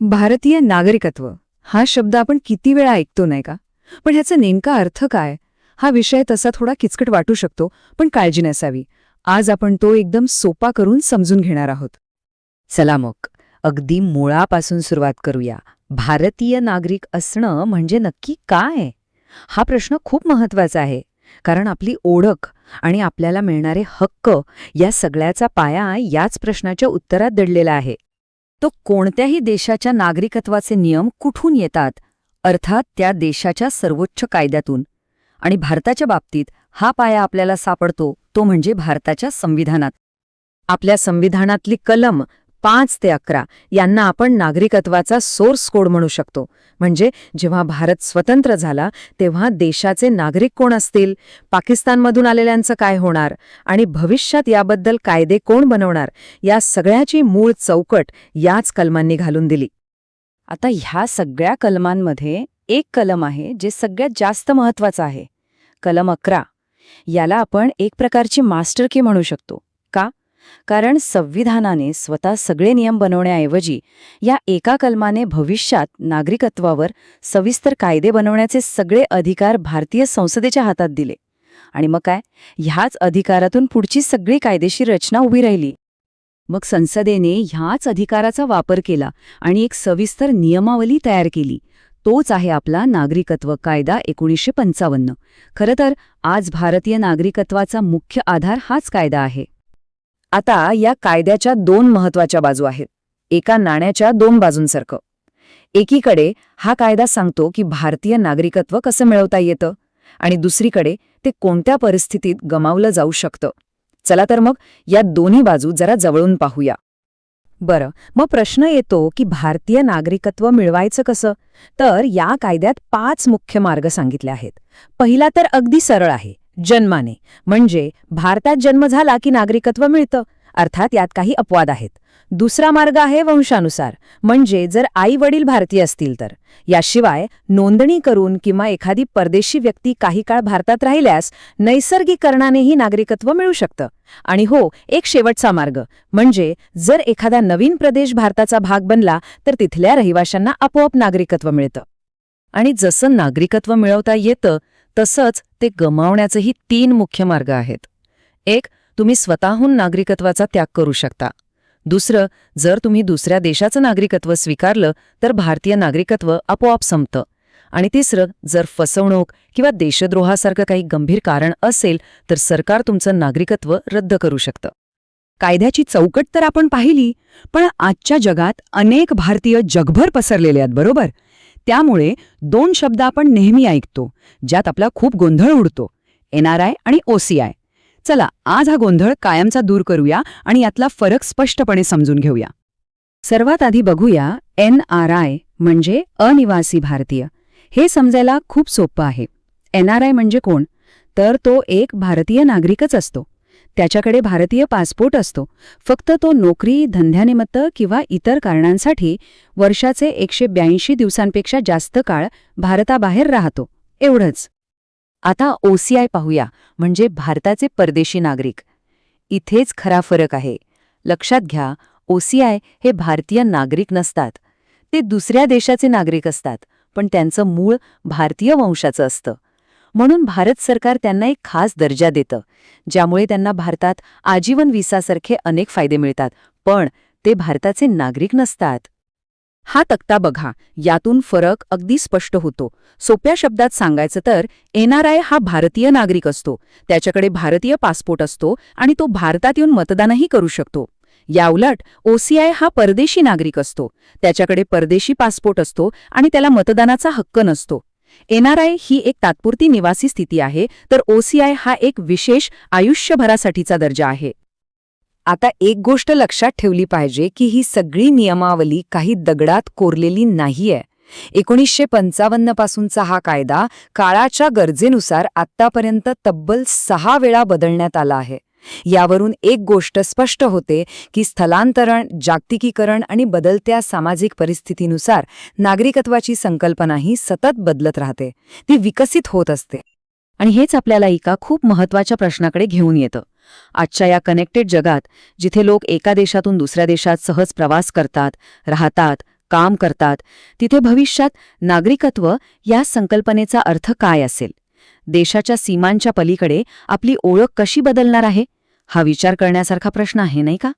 भारतीय नागरिकत्व हा शब्द आपण किती वेळा ऐकतो नाही का? पण ह्याचा नेमका अर्थ काय? हा विषय तसा थोडा किचकट वाटू शकतो, पण काळजी नसावी. आज आपण तो एकदम सोपा करून समजून घेणार आहोत. चला मग अगदी मुळापासून सुरुवात करूया. भारतीय नागरिक असणं म्हणजे नक्की काय? हा प्रश्न खूप महत्वाचा आहे, कारण आपली ओळख आणि आपल्याला मिळणारे हक्क या सगळ्याचा पाया याच प्रश्नाच्या उत्तरात दडलेला आहे. तो कोणत्याही देशाच्या नागरिकत्वाचे नियम कुठून येतात? अर्थात त्या देशाच्या सर्वोच्च कायद्यातून. आणि भारताच्या बाबतीत हा पाया आपल्याला सापडतो तो म्हणजे भारताच्या संविधानात. आपल्या संविधानातली कलम 5 ते 11 यांना आपण नागरिकत्वाचा सोर्स कोड म्हणू शकतो. म्हणजे जेव्हा भारत स्वतंत्र झाला तेव्हा देशाचे नागरिक कोण असतील, पाकिस्तानमधून आलेल्यांचं काय होणार आणि भविष्यात याबद्दल कायदे कोण बनवणार, या सगळ्याची मूळ चौकट याच कलमांनी घालून दिली. आता ह्या सगळ्या कलमांमध्ये एक कलम आहे जे सगळ्यात जास्त महत्वाचं आहे, कलम 11. याला आपण एक प्रकारची मास्टर की म्हणू शकतो. का? कारण संविधानाने स्वतः सगळे नियम बनवण्याऐवजी या एका कलमाने भविष्यात नागरिकत्वावर सविस्तर कायदे बनवण्याचे सगळे अधिकार भारतीय संसदेच्या हातात दिले. आणि मग काय, ह्याच अधिकारातून पुढची सगळी कायदेशीर रचना उभी राहिली. मग संसदेने ह्याच अधिकाराचा वापर केला आणि एक सविस्तर नियमावली तयार केली. तोच आहे आपला नागरिकत्व कायदा 1955. खरं तर आज भारतीय नागरिकत्वाचा मुख्य आधार हाच कायदा आहे. आता या कायद्याच्या दोन महत्वाच्या बाजू आहेत, एका नाण्याच्या दोन बाजूंसारखं. एकीकडे हा कायदा सांगतो की भारतीय नागरिकत्व कसं मिळवता येतं आणि दुसरीकडे ते कोणत्या परिस्थितीत गमावलं जाऊ शकतं. चला तर मग या दोन्ही बाजू जरा जवळून पाहूया. बरं, मग प्रश्न येतो की भारतीय नागरिकत्व मिळवायचं कसं? तर या कायद्यात 5 मुख्य मार्ग सांगितले आहेत. पहिला तर अगदी सरळ आहे, जन्माने. म्हणजे भारतात जन्म झाला की नागरिकत्व मिळतं, अर्थात यात काही अपवाद आहेत. दुसरा मार्ग आहे वंशानुसार, म्हणजे जर आई वडील भारतीय असतील तर. याशिवाय नोंदणी करून किंवा एखादी परदेशी व्यक्ती काही काळ भारतात राहिल्यास नैसर्गिकरणानेही नागरिकत्व मिळू शकतं. आणि हो, एक शेवटचा मार्ग, म्हणजे जर एखादा नवीन प्रदेश भारताचा भाग बनला तर तिथल्या रहिवाशांना आपोआप नागरिकत्व मिळतं. आणि जसं नागरिकत्व मिळवता येतं तसंच ते गमावण्याचेही 3 मुख्य मार्ग आहेत. एक, तुम्ही स्वतःहून नागरिकत्वाचा त्याग करू शकता. दुसरं, जर तुम्ही दुसऱ्या देशाचं नागरिकत्व स्वीकारलं तर भारतीय नागरिकत्व आपोआप संपतं. आणि तिसरं, जर फसवणूक किंवा देशद्रोहासारखं काही गंभीर कारण असेल तर सरकार तुमचं नागरिकत्व रद्द करू शकतं. कायद्याची चौकट तर आपण पाहिली, पण आजच्या जगात अनेक भारतीय जगभर पसरलेले आहेत, बरोबर? त्यामुळे 2 शब्द आपण नेहमी ऐकतो, ज्यात आपला खूप गोंधळ उडतो, NRI आणि OCI. चला, आज हा गोंधळ कायमचा दूर करूया आणि यातला फरक स्पष्टपणे समजून घेऊया. सर्वात आधी बघूया NRI म्हणजे अनिवासी भारतीय. हे समजायला खूप सोपं आहे. NRI म्हणजे कोण? तर तो एक भारतीय नागरिकच असतो. त्याच्याकडे भारतीय पासपोर्ट असतो. फक्त तो नोकरी, धंद्यानिमित्त किंवा इतर कारणांसाठी वर्षाचे 182 दिवसांपेक्षा जास्त काळ भारताबाहेर राहतो, एवढंच. आता OCI पाहूया, म्हणजे भारताचे परदेशी नागरिक. इथेच खरा फरक आहे. लक्षात घ्या, OCI हे भारतीय नागरिक नसतात. ते दुसऱ्या देशाचे नागरिक असतात, पण त्यांचं मूळ भारतीय वंशाचं असतं. म्हणून भारत सरकार त्यांना एक खास दर्जा देतं, ज्यामुळे त्यांना भारतात आजीवन व्हिसासारखे अनेक फायदे मिळतात, पण ते भारताचे नागरिक नसतात. हा तक्ता बघा, यातून फरक अगदी स्पष्ट होतो. सोप्या शब्दात सांगायचं तर NRI हा भारतीय नागरिक असतो, त्याच्याकडे भारतीय पासपोर्ट असतो आणि तो भारतात येऊन मतदानही करू शकतो. याउलट OCI हा परदेशी नागरिक असतो, त्याच्याकडे परदेशी पासपोर्ट असतो आणि त्याला मतदानाचा हक्क नसतो. NRI ही एक तात्पुरती निवासी स्थिती आहे, तर OCI हा एक विशेष आयुष्यभरासाठीचा दर्जा आहे. आता एक गोष्ट लक्षात ठेवली पाहिजे की ही सगळी नियमावली काही दगडात कोरलेली नाहीये. 1955 पासूनचा हा कायदा काळाच्या गरजेनुसार आत्तापर्यंत तब्बल 6 वेळा बदलण्यात आला आहे. यावरून एक गोष्ट स्पष्ट होते की स्थलांतरण, जागतिकीकरण आणि बदलत्या सामाजिक परिस्थितीनुसार नागरिकत्वाची संकल्पनाही सतत बदलत राहते, ती विकसित होत असते. आणि हेच आपल्याला एका खूप महत्वाच्या प्रश्नाकडे घेऊन येतं. आजच्या या कनेक्टेड जगात, जिथे लोक एका देशातून दुसऱ्या देशात सहज प्रवास करतात, राहतात, काम करतात तिथे भविष्यात नागरिकत्व या संकल्पनेचा अर्थ काय असेल? देशाच्या सीमांच्या पलीकडे आपली ओळख कशी बदलणार आहे? हा विचार करण्यासारखा प्रश्न आहे, नाही का?